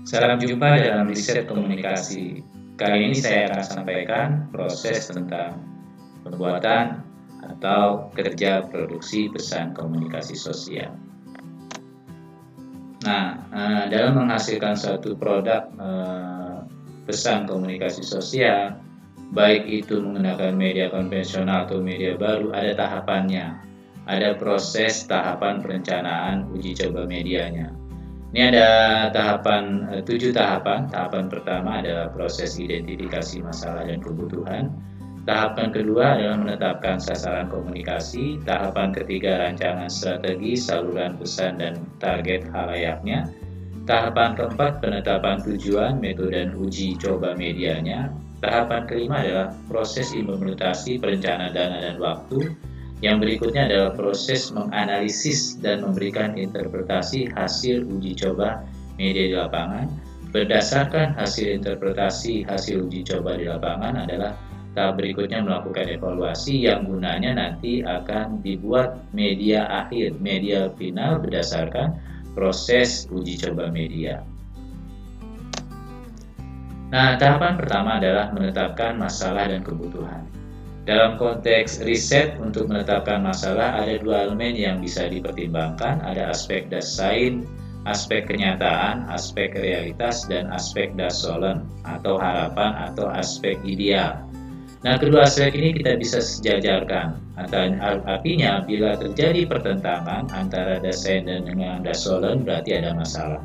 Salam jumpa dalam riset komunikasi. Kali ini saya akan sampaikan proses tentang pembuatan atau kerja produksi pesan komunikasi sosial. Nah, dalam menghasilkan suatu produk pesan komunikasi sosial, baik itu menggunakan media konvensional atau media baru, ada tahapannya. Ada proses tahapan perencanaan uji coba medianya. Ini ada tahapan 7 tahapan. Tahapan pertama adalah proses identifikasi masalah dan kebutuhan. Tahapan kedua adalah menetapkan sasaran komunikasi. Tahapan ketiga rancangan strategi, saluran pesan dan target halayaknya. Tahapan keempat penetapan tujuan, metode dan uji coba medianya. Tahapan kelima adalah proses implementasi, perencanaan dana dan waktu. Yang berikutnya adalah proses menganalisis dan memberikan interpretasi hasil uji coba media di lapangan. Berdasarkan hasil interpretasi hasil uji coba di lapangan adalah tahap berikutnya melakukan evaluasi yang gunanya nanti akan dibuat media akhir, media final berdasarkan proses uji coba media. Nah, tahapan pertama adalah menetapkan masalah dan kebutuhan. Dalam konteks riset untuk menetapkan masalah ada 2 elemen yang bisa dipertimbangkan, ada aspek desain, aspek kenyataan, aspek realitas, dan aspek dasolen atau harapan atau aspek ideal. Nah, kedua aspek ini kita bisa sejajarkan. Artinya bila terjadi pertentangan antara desain dan dengan dasolen berarti ada masalah.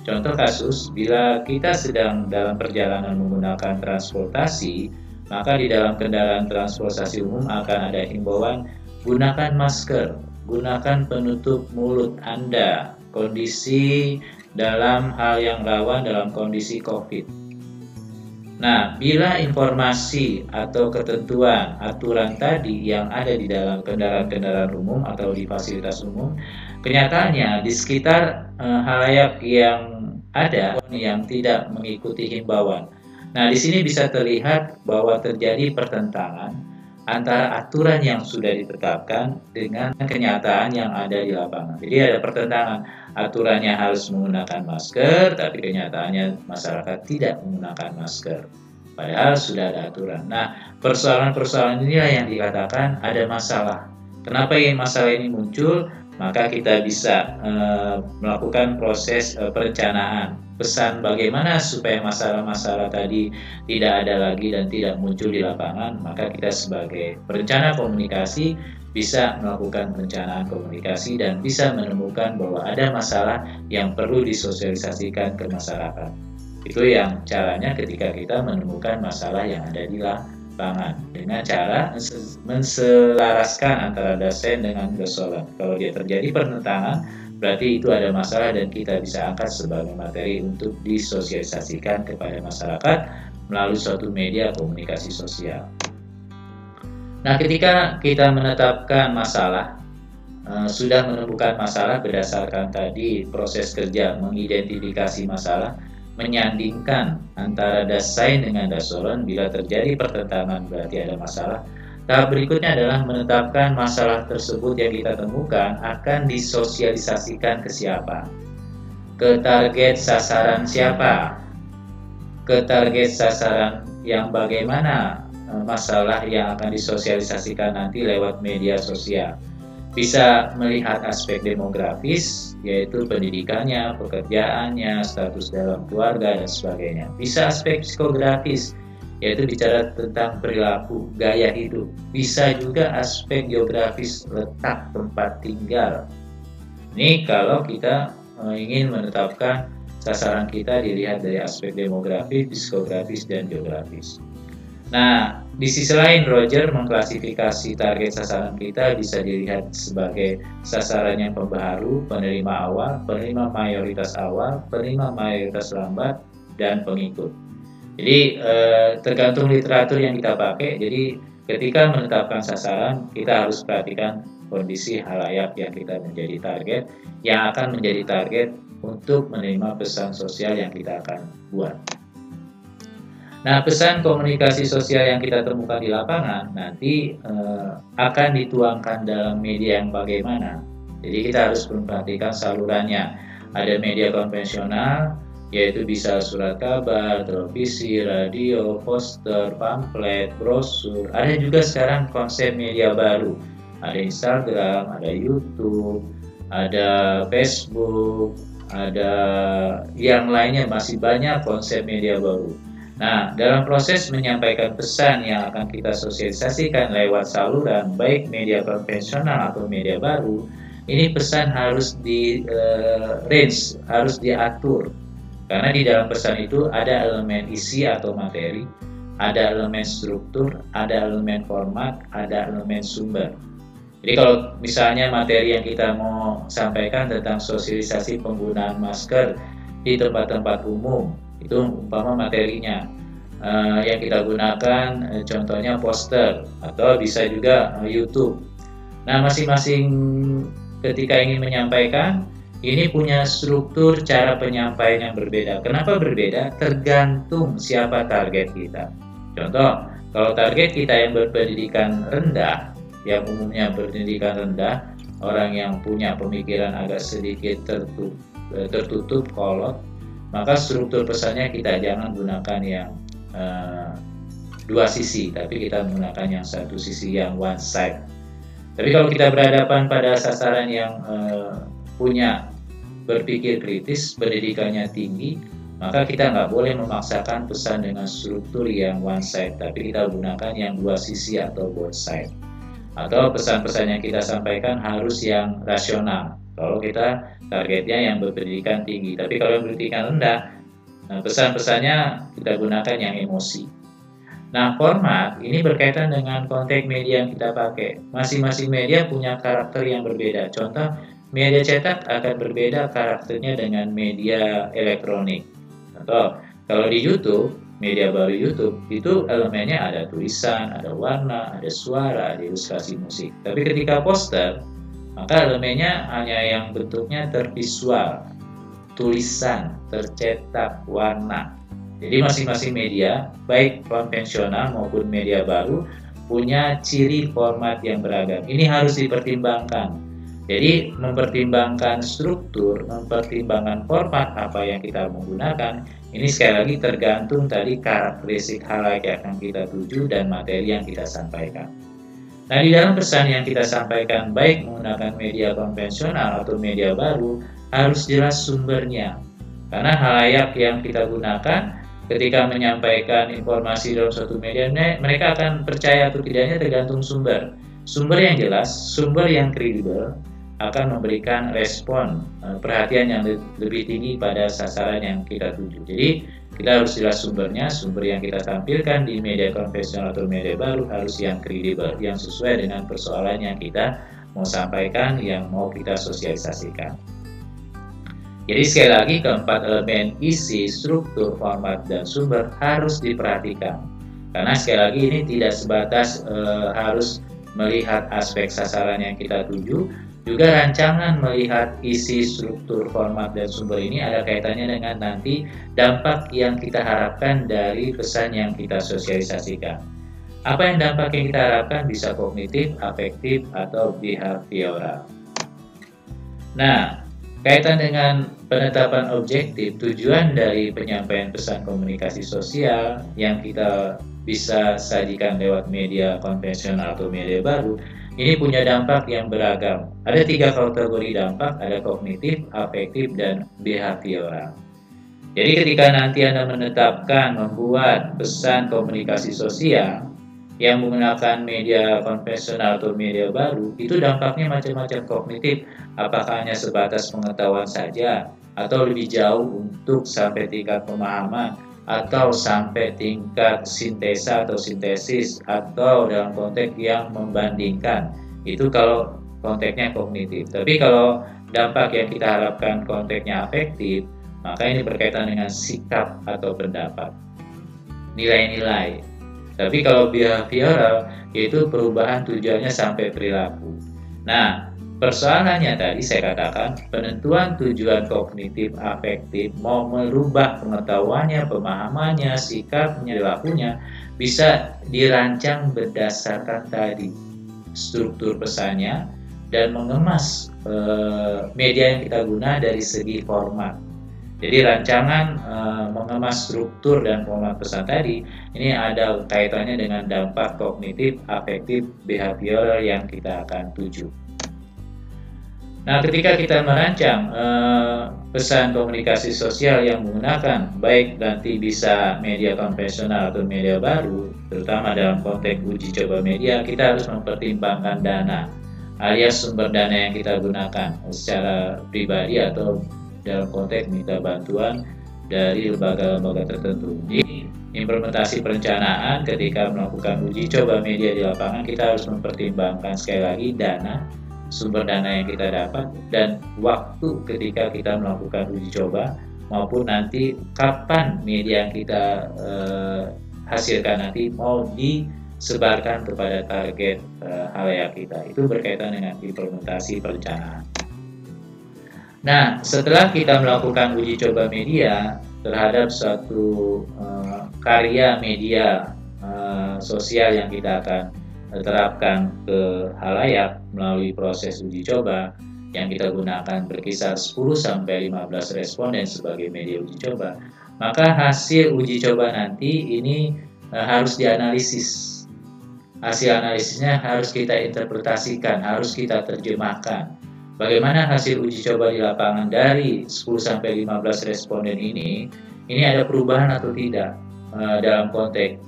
Contoh kasus, bila kita sedang dalam perjalanan menggunakan transportasi, maka di dalam kendaraan transportasi umum akan ada himbauan gunakan masker, gunakan penutup mulut Anda, kondisi dalam hal yang rawan dalam kondisi COVID. Nah, bila informasi atau ketentuan aturan tadi yang ada di dalam kendaraan-kendaraan umum atau di fasilitas umum, kenyataannya di sekitar halayak yang ada yang tidak mengikuti himbauan. Nah, di sini bisa terlihat bahwa terjadi pertentangan antara aturan yang sudah ditetapkan dengan kenyataan yang ada di lapangan. Jadi ada pertentangan, aturannya harus menggunakan masker, tapi kenyataannya masyarakat tidak menggunakan masker. Padahal sudah ada aturan. Nah, persoalan-persoalan inilah yang dikatakan ada masalah. Kenapa masalah ini muncul? Maka kita bisa melakukan proses perencanaan. Pesan bagaimana supaya masalah-masalah tadi tidak ada lagi dan tidak muncul di lapangan, maka kita sebagai perencana komunikasi bisa melakukan perencanaan komunikasi dan bisa menemukan bahwa ada masalah yang perlu disosialisasikan ke masyarakat. Itu yang caranya ketika kita menemukan masalah yang ada di lapangan dengan cara menselaraskan antara desain dengan dasolen. Kalau dia terjadi pertentangan, berarti itu ada masalah dan kita bisa angkat sebagai materi untuk disosialisasikan kepada masyarakat melalui suatu media komunikasi sosial. Nah, ketika kita menetapkan masalah, sudah menemukan masalah berdasarkan tadi proses kerja mengidentifikasi masalah, menyandingkan antara desain dengan dasolen. Bila terjadi pertentangan berarti ada masalah. Tahap berikutnya adalah menetapkan masalah tersebut yang kita temukan akan disosialisasikan ke siapa, ke target sasaran siapa, ke target sasaran yang bagaimana masalah yang akan disosialisasikan nanti lewat media sosial. Bisa melihat aspek demografis, yaitu pendidikannya, pekerjaannya, status dalam keluarga, dan sebagainya. Bisa aspek psikografis, yaitu bicara tentang perilaku, gaya hidup. Bisa juga aspek geografis, letak tempat tinggal. Ini kalau kita ingin menetapkan sasaran kita dilihat dari aspek demografis, psikografis, dan geografis. Nah, di sisi lain Roger mengklasifikasi target sasaran kita bisa dilihat sebagai sasaran yang pembaharu, penerima awal, penerima mayoritas awal, penerima mayoritas lambat, dan pengikut. Jadi tergantung literatur yang kita pakai. Jadi ketika menetapkan sasaran, kita harus perhatikan kondisi halayak yang kita menjadi target, yang akan menjadi target untuk menerima pesan sosial yang kita akan buat. Nah, pesan komunikasi sosial yang kita temukan di lapangan nanti akan dituangkan dalam media yang bagaimana. Jadi kita harus memperhatikan salurannya. Ada media konvensional, yaitu bisa surat kabar, televisi, radio, poster, pamflet, brosur. Ada juga sekarang konsep media baru. Ada Instagram, ada YouTube, ada Facebook, ada yang lainnya, masih banyak konsep media baru. Nah, dalam proses menyampaikan pesan yang akan kita sosialisasikan lewat saluran, baik media konvensional atau media baru, ini pesan harus di range, harus diatur. Karena di dalam pesan itu ada elemen isi atau materi, ada elemen struktur, ada elemen format, ada elemen sumber. Jadi kalau misalnya materi yang kita mau sampaikan tentang sosialisasi penggunaan masker di tempat-tempat umum, itu umpama materinya. Yang kita gunakan contohnya poster atau bisa juga YouTube. Nah, masing-masing ketika ingin menyampaikan ini punya struktur cara penyampaian yang berbeda. Kenapa berbeda? Tergantung siapa target kita. Contoh, kalau target kita yang berpendidikan rendah, yang umumnya berpendidikan rendah, orang yang punya pemikiran agak sedikit tertutup, kolot, maka struktur pesannya kita jangan gunakan yang dua sisi, tapi kita menggunakan yang satu sisi, yang one side. Tapi kalau kita berhadapan pada sasaran yang punya berpikir kritis, pendidikannya tinggi, maka kita nggak boleh memaksakan pesan dengan struktur yang one side, tapi kita gunakan yang dua sisi atau both side. Atau pesan-pesan yang kita sampaikan harus yang rasional. Kalau kita targetnya yang berpendidikan tinggi, tapi kalau yang berpendidikan rendah, pesan-pesannya kita gunakan yang emosi. Nah, format ini berkaitan dengan konteks media yang kita pakai. Masing-masing media punya karakter yang berbeda. Contoh, media cetak akan berbeda karakternya dengan media elektronik. Contoh, kalau di YouTube, media baru YouTube, itu elemennya ada tulisan, ada warna, ada suara, ada ilustrasi musik. Tapi ketika poster, maka elemennya hanya yang bentuknya tervisual, tulisan, tercetak, warna. Jadi masing-masing media, baik konvensional maupun media baru, punya ciri format yang beragam. Ini harus dipertimbangkan. Jadi mempertimbangkan struktur, mempertimbangkan format apa yang kita menggunakan, ini sekali lagi tergantung tadi karakteristik halayak yang akan kita tuju dan materi yang kita sampaikan. Nah, di dalam pesan yang kita sampaikan, baik menggunakan media konvensional atau media baru, harus jelas sumbernya. Karena halayak yang kita gunakan ketika menyampaikan informasi dalam suatu media, mereka akan percaya atau tidaknya tergantung sumber. Sumber yang jelas, sumber yang kredibel akan memberikan respon perhatian yang lebih tinggi pada sasaran yang kita tuju. Jadi kita harus jelas sumbernya, sumber yang kita tampilkan di media konvensional atau media baru harus yang kredibel, yang sesuai dengan persoalan yang kita mau sampaikan, yang mau kita sosialisasikan. Jadi sekali lagi keempat elemen isi, struktur, format, dan sumber harus diperhatikan. Karena sekali lagi ini tidak sebatas harus melihat aspek sasaran yang kita tuju, juga rancangan melihat isi, struktur, format, dan sumber ini ada kaitannya dengan nanti dampak yang kita harapkan dari pesan yang kita sosialisasikan. Apa yang dampak yang kita harapkan bisa kognitif, afektif, atau behavioral. Nah, kaitan dengan penetapan objektif, tujuan dari penyampaian pesan komunikasi sosial yang kita bisa sajikan lewat media konvensional atau media baru, ini punya dampak yang beragam. Ada 3 kategori dampak, ada kognitif, afektif, dan behavioral. Jadi ketika nanti Anda menetapkan, membuat pesan komunikasi sosial yang menggunakan media konvensional atau media baru, itu dampaknya macam-macam. Kognitif, apakah hanya sebatas pengetahuan saja, atau lebih jauh untuk sampai tingkat pemahaman, atau sampai tingkat sintesa atau sintesis, atau dalam konteks yang membandingkan. Itu kalau konteksnya kognitif. Tapi kalau dampak yang kita harapkan konteksnya afektif, maka ini berkaitan dengan sikap atau pendapat, nilai-nilai. Tapi kalau behavioral, yaitu perubahan tujuannya sampai perilaku. Nah, persoalannya tadi saya katakan, penentuan tujuan kognitif afektif mau merubah pengetahuannya, pemahamannya, sikapnya, perilakunya, bisa dirancang berdasarkan tadi struktur pesannya dan mengemas media yang kita guna dari segi format. Jadi rancangan mengemas struktur dan format pesan tadi ini ada kaitannya dengan dampak kognitif, afektif, behavioral yang kita akan tuju. Nah, ketika kita merancang pesan komunikasi sosial yang menggunakan baik nanti bisa media konvensional atau media baru, terutama dalam konteks uji coba media, kita harus mempertimbangkan dana alias sumber dana yang kita gunakan secara pribadi atau dalam konteks minta bantuan dari lembaga-lembaga tertentu. Jadi, implementasi perencanaan ketika melakukan uji coba media di lapangan, kita harus mempertimbangkan sekali lagi dana, sumber dana yang kita dapat, dan waktu ketika kita melakukan uji coba, maupun nanti kapan media yang kita hasilkan nanti mau disebarkan kepada target khalayak kita. Itu berkaitan dengan implementasi perencanaan. Nah, setelah kita melakukan uji coba media terhadap suatu karya media sosial yang kita akan terapkan ke khalayak melalui proses uji coba yang kita gunakan berkisar 10-15 responden sebagai media uji coba, maka hasil uji coba nanti ini harus dianalisis. Hasil analisisnya harus kita interpretasikan, harus kita terjemahkan. Bagaimana hasil uji coba di lapangan dari 10-15 responden ini ada perubahan atau tidak dalam konteks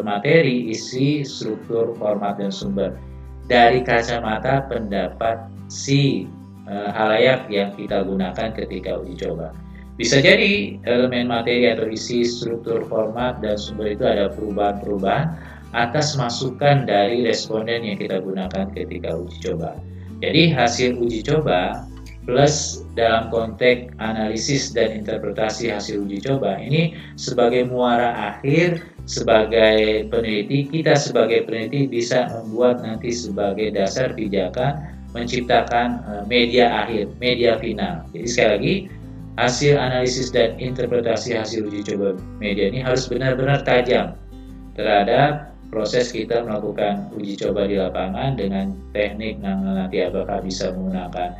materi, isi, struktur, format, dan sumber dari kacamata pendapat si khalayak yang kita gunakan ketika uji coba. Bisa jadi elemen materi atau isi, struktur, format, dan sumber itu ada perubahan-perubahan atas masukan dari responden yang kita gunakan ketika uji coba. Jadi hasil uji coba plus dalam konteks analisis dan interpretasi hasil uji coba ini sebagai muara akhir, sebagai peneliti, kita sebagai peneliti bisa membuat nanti sebagai dasar pijakan menciptakan media akhir, media final. Jadi sekali lagi, hasil analisis dan interpretasi hasil uji coba media ini harus benar-benar tajam terhadap proses kita melakukan uji coba di lapangan dengan teknik yang nanti apakah bisa menggunakan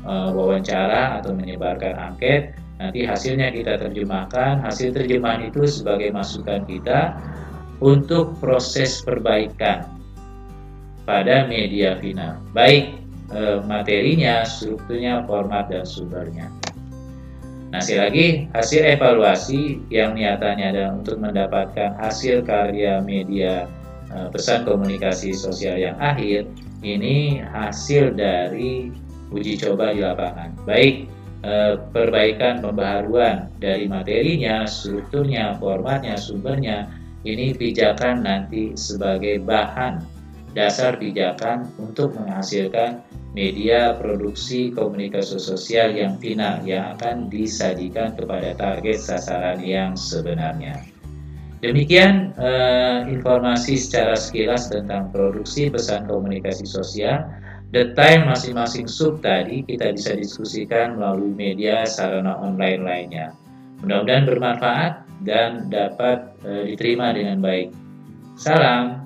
wawancara atau menyebarkan angket. Nanti hasilnya kita terjemahkan, hasil terjemahan itu sebagai masukan kita untuk proses perbaikan pada media final, baik materinya, strukturnya, format, dan sumbernya. Nah, sekali lagi, hasil evaluasi yang niatannya adalah untuk mendapatkan hasil karya media pesan komunikasi sosial yang akhir, ini hasil dari uji coba di lapangan, baik perbaikan pembaharuan dari materinya, strukturnya, formatnya, sumbernya, ini pijakan nanti sebagai bahan dasar pijakan untuk menghasilkan media produksi komunikasi sosial yang final yang akan disajikan kepada target sasaran yang sebenarnya. Demikian informasi secara sekilas tentang produksi pesan komunikasi sosial. Detail masing-masing sub tadi kita bisa diskusikan melalui media sarana online lainnya. Mudah-mudahan bermanfaat dan dapat diterima dengan baik. Salam.